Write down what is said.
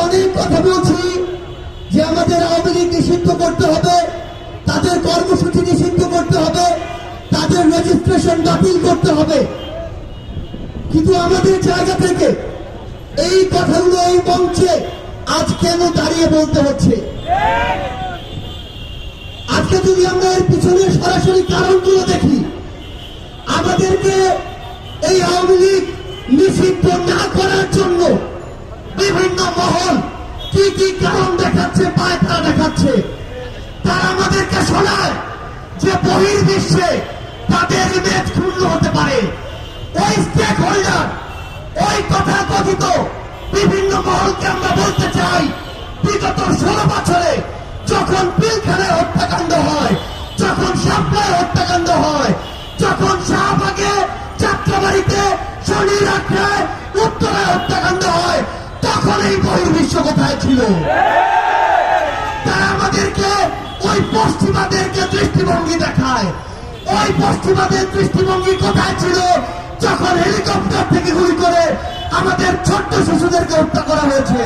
অনেক কথা বলছি যে আমাদের আওয়ামী লীগ নিষিদ্ধ করতে হবে, তাদের কর্মসূচি নিষিদ্ধ করতে হবে, তাদের রেজিস্ট্রেশন বাতিল করতে হবে। কিন্তু আমাদের জায়গা থেকে এই কথাগুলো এই মঞ্চে আজ কেন দাঁড়িয়ে বলতে হচ্ছে? আজকে যদি আমরা এর পিছনে সরাসরি কারণগুলো দেখি, আমাদেরকে এই আওয়ামী লীগ নিষিদ্ধ না করার জন্য বিভিন্ন মহল কি কি কারণ দেখাচ্ছে, পায়তারা দেখাচ্ছে। তারা আমাদেরকে শোনায় যে বহির্বিশ্বে তাদের ইমেজ ক্ষুণ্ণ হতে পারে। ওই স্টেক হোল্ডার, ওই কথা কথিত বিভিন্ন মহলকে আমরা বলতে চাই, বিগত 16 বছরে যখন পিলখানায় হত্যাকাণ্ড হয়, যখন শাপলায় হত্যাকাণ্ড হয়, যখন শাহবাগে, যাত্রাবাড়িতে, শনির আখড়ায়, উত্তরায় হত্যাকাণ্ড হয়, তখন এই বহির্বিশ্ব কোথায় ছিল? তারা আমাদেরকে ওই পশ্চিমাদেরকে দৃষ্টিভঙ্গি দেখায়। ওই পশ্চিমাদের দৃষ্টিভঙ্গি কোথায় ছিল যখন হেলিকপ্টার থেকে গুলি করে আমাদের ছোট্ট শিশুদেরকে হত্যা করা হয়েছে?